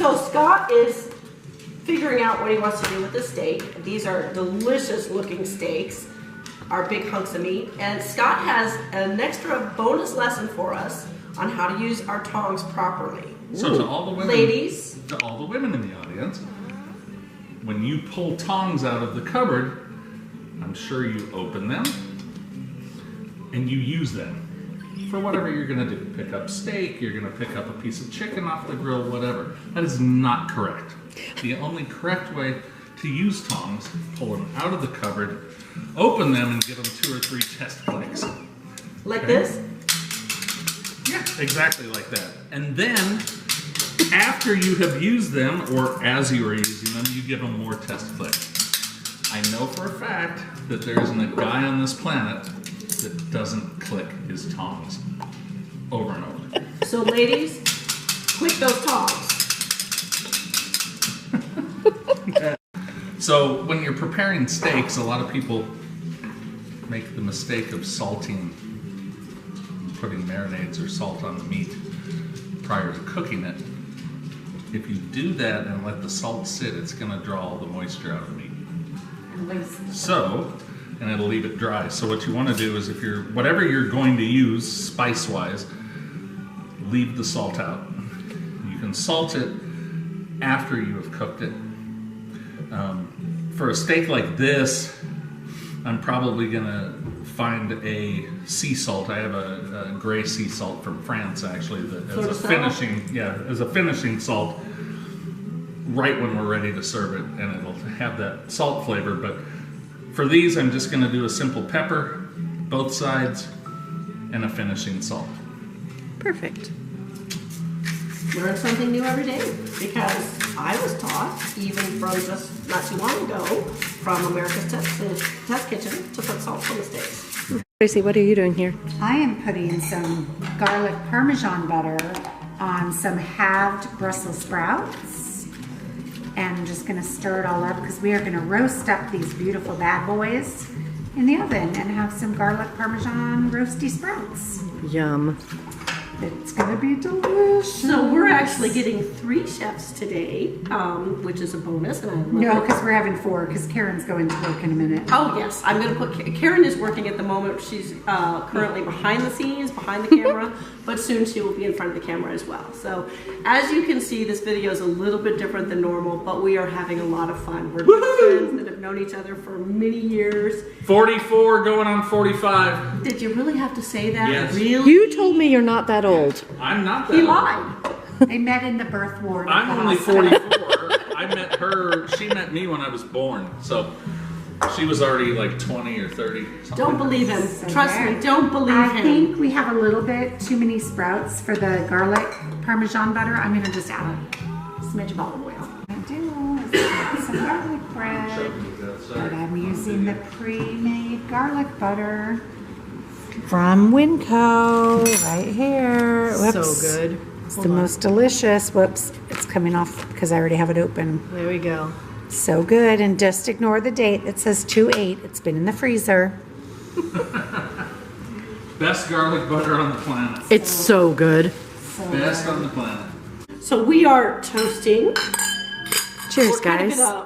So Scott is figuring out what he wants to do with the steak. These are delicious looking steaks, our big hunks of meat. And Scott has an extra bonus lesson for us on how to use our tongs properly. So to all the women, ladies, to all the women in the audience, when you pull tongs out of the cupboard, I'm sure you open them and you use them for whatever you're going to do. Pick up steak, you're going to pick up a piece of chicken off the grill, whatever. That is not correct. The only correct way to use tongs, pull them out of the cupboard, open them, and give them 2 or 3 chest clicks. like this? Yeah, exactly like that. And then, after you have used them, or as you are using them, you give them more test clicks. I know for a fact that there isn't a guy on this planet that doesn't click his tongs over and over. So ladies, click those tongs. So when you're preparing steaks, a lot of people make the mistake of salting, putting marinades or salt on the meat prior to cooking it. If you do that and let the salt sit, it's going to draw all the moisture out of the meat. So, and it'll leave it dry. So what you want to do is, if you're, whatever you're going to use spice-wise, leave the salt out. You can salt it after you have cooked it. For a steak like this, I'm probably gonna find a sea salt. I have a gray sea salt from France, actually, that as a finishing salt right when we're ready to serve it, and it'll have that salt flavor. But for these, I'm just gonna do a simple pepper, both sides, and a finishing salt. Perfect. Learn something new every day, because I was taught, even from just not too long ago, from America's Test Kitchen, to put salt on the steaks. Tracy, what are you doing here? I am putting some garlic Parmesan butter on some halved Brussels sprouts. And I'm just going to stir it all up, because we are going to roast up these beautiful bad boys in the oven and have some garlic Parmesan roasty sprouts. Yum. It's going to be delicious. So we're actually getting 3 chefs today, which is a bonus. And I love No, it. because we're having 4, because Karen's going to work in a minute. Oh yes, I'm going to put, Karen is working at the moment. She's currently behind the scenes, behind the camera, but soon she will be in front of the camera as well. So as you can see, this video is a little bit different than normal, but we are having a lot of fun. We're good friends that have known each other for many years. 44 going on 45. Did you really have to say that? Yes. Really? You told me you're not that old. I'm not that He old. lied. They met in the birth ward. I'm only 44. I met her, she met me when I was born. So she was already like 20 or 30. Don't believe him. So Trust there. me, don't believe I him. think we have a little bit too many sprouts for the garlic Parmesan butter. I'm going to just add a smidge of olive oil. What I'm going to do is add some garlic bread. But I'm using the pre-made garlic butter from Winco right here. Whoops. So good. It's the most delicious. Whoops, it's coming off because I already have it open. There we go. So good, and just ignore the date. It says 2/8. It's been in the freezer. Best garlic butter on the planet. It's so good. Best on the planet. So we are toasting. Cheers, We're kind guys. of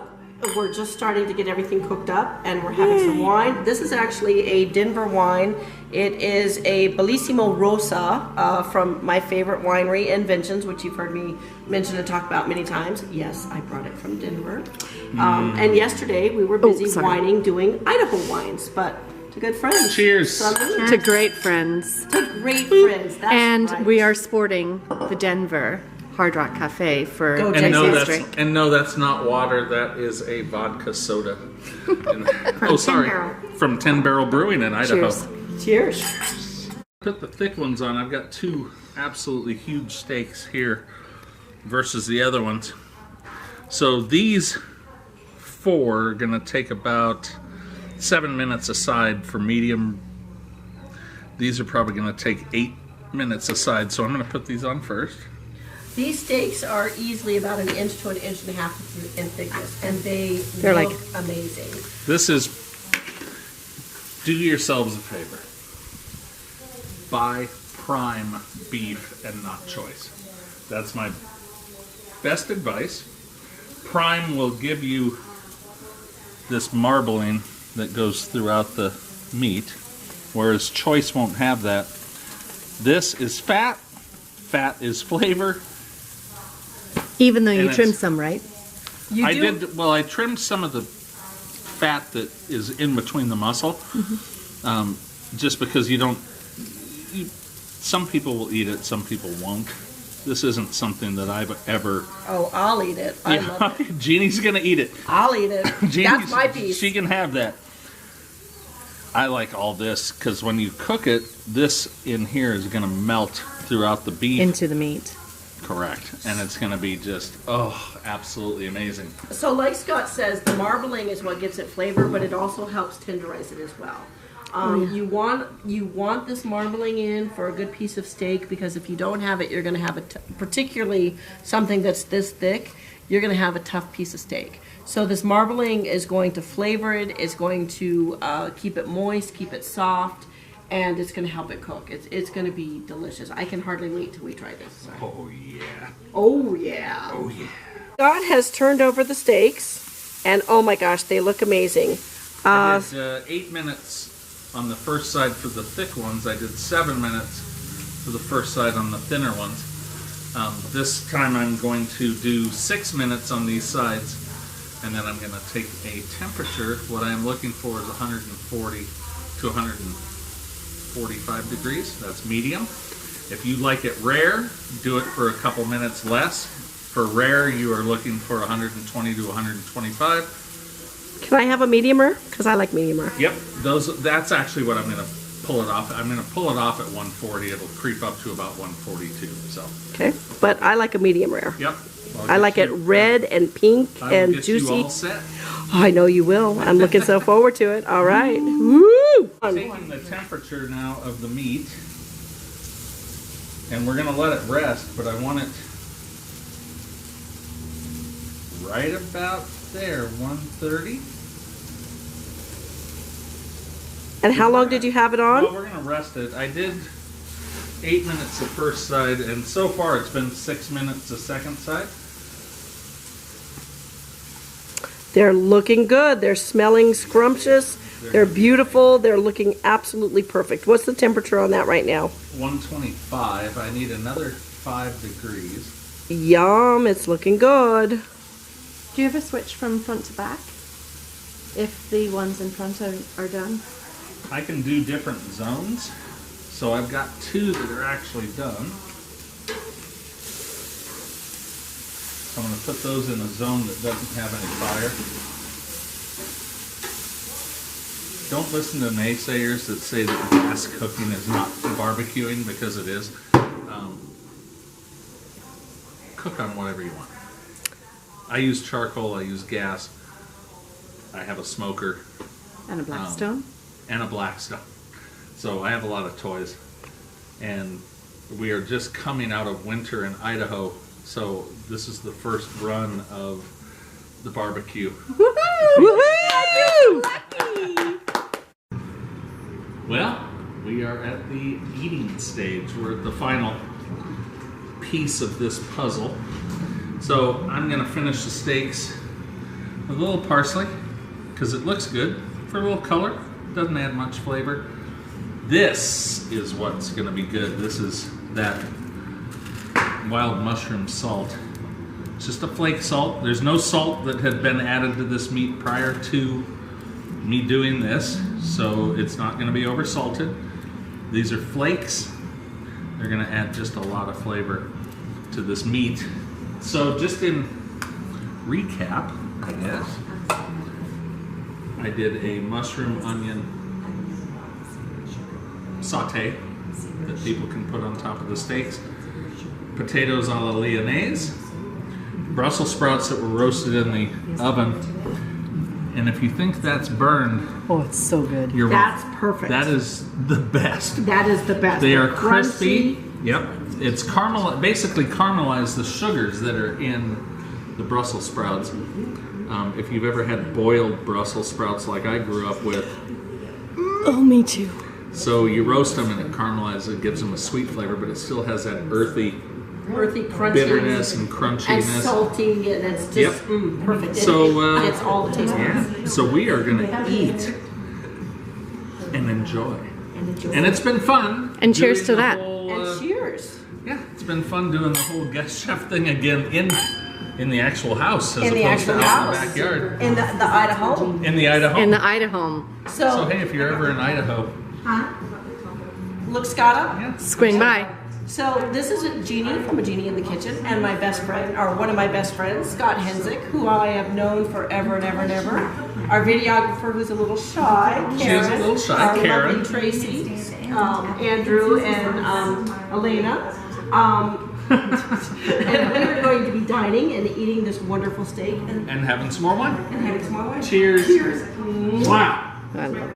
we're just starting to get everything cooked up, and we're having some wine. This is actually a Denver wine. It is a Bellissimo Rosa from my favorite winery, Inventions, which you've heard me mention and talk about many times. Yes, I brought it from Denver. And yesterday we were busy wining, doing Idaho wines, but to good friends. Cheers. To great friends. To great friends. That's And right. we are sporting the Denver Hard Rock Cafe for Go And no, Tracy's that's drink. that's not water. That is a vodka soda. From 10 Barrel. From 10 Barrel Brewing in Idaho. Cheers. Cheers. Put the thick ones on. I've got 2 absolutely huge steaks here versus the other ones. So these 4 are gonna take about 7 minutes aside for medium. These are probably gonna take 8 minutes aside. So I'm gonna put these on first. These steaks are easily about 1 inch to 1.5 inches in thickness, and they're like- amazing. This is, do yourselves a favor. Buy prime beef and not choice. That's my best advice. Prime will give you this marbling that goes throughout the meat, whereas Choice won't have that. This is fat. Fat is flavor. Even though you And trim it's- some, right? You I do? did. Well, I trimmed some of the fat that is in between the muscle, just because you don't. Some people will eat it, some people won't. This isn't something that I've ever. Oh, I'll eat it. I love it. Jeannie's gonna eat it. I'll eat it. That's my piece. She can have that. I like all this because when you cook it, this in here is gonna melt throughout the beef. Into the meat. Correct, and it's gonna be just absolutely amazing. So like Scott says, the marbling is what gives it flavor, but it also helps tenderize it as well. You want this marbling in for a good piece of steak, because if you don't have it, you're going to have particularly something that's this thick, you're going to have a tough piece of steak. So this marbling is going to flavor it, it's going to keep it moist, keep it soft, and it's going to help it cook. It's going to be delicious. I can hardly wait till we try this. So. Oh yeah. Oh yeah. Oh yeah. Scott has turned over the steaks, and oh my gosh, they look amazing. I did 8 minutes on the first side for the thick ones. I did 7 minutes for the first side on the thinner ones. This time I'm going to do 6 minutes on these sides, and then I'm going to take a temperature. What I'm looking for is 140 to 145 degrees. That's medium. If you like it rare, do it for a couple minutes less. For rare, you are looking for 120 to 125. Can I have a medium rare? Because I like medium rare. Yep, that's actually what I'm going to pull it off. I'm going to pull it off at 140. It'll creep up to about 142. So. Okay, but I like a medium rare. Yep. I like it red and pink and get juicy. You all set. I know you will. I'm looking so forward to it. All right. Woo! Taking the temperature now of the meat, and we're going to let it rest, but I want it right about there, 130. And how long did you have it on? Well, we're going to rest it. I did 8 minutes the first side, and so far it's been 6 minutes the second side. They're looking good. They're smelling scrumptious. They're beautiful. They're looking absolutely perfect. What's the temperature on that right now? 125. I need another 5 degrees. Yum. It's looking good. Do you ever switch from front to back? If the ones in front are done? I can do different zones. So I've got 2 that are actually done. I'm going to put those in a zone that doesn't have any fire. Don't listen to naysayers that say that gas cooking is not barbecuing, because it is. Cook on whatever you want. I use charcoal, I use gas, I have a smoker. And a Blackstone? And a Blackstone. So I have a lot of toys. And we are just coming out of winter in Idaho, so this is the first run of the barbecue. Woohoo! Well, we are at the eating stage. We're at the final piece of this puzzle. So I'm going to finish the steaks with a little parsley, because it looks good for a little color. Doesn't add much flavor. This is what's going to be good. This is that wild mushroom salt. It's just a flake salt. There's no salt that had been added to this meat prior to me doing this, so it's not going to be over salted. These are flakes. They're going to add just a lot of flavor to this meat. So just in recap, I guess, I did a mushroom onion saute that people can put on top of the steaks, potatoes a la lyonnaise, Brussels sprouts that were roasted in the oven, and if you think that's burned, Oh, it's so good. you're That's wrong. perfect. That is the best. That is the best. They They're are crispy. crunchy. Yep. It's basically caramelized the sugars that are in the Brussels sprouts. If you've ever had boiled Brussels sprouts like I grew up with, Oh, me too. so you roast them and it caramelizes, it gives them a sweet flavor, but it still has that earthy earthy, crunchy, bitterness and crunchiness. and salty, and it's just perfect. So, It's all the taste. Yeah. So we are going to eat and enjoy. And it's been fun. And cheers doing to the that. whole, And cheers. yeah, it's been fun doing the whole guest chef thing again in the actual house as In the opposed to actual out in the house. backyard. In the Idaho. In the Idaho. In the Idaho. So hey, if you're ever in Idaho, Look, Scotta. yeah. Swing by. So this is Jeanne from A Jeanne in the Kitchen, and my best friend, or one of my best friends, Scott Hensick, who I have known forever and ever and ever. Our videographer, who's a little shy, Karen. She is a little shy, Our Karen. lovely Tracy, Andrew, and Elena. And we're going to be dining and eating this wonderful steak and And having some more wine. having some more wine. Cheers. Cheers. Wow. I love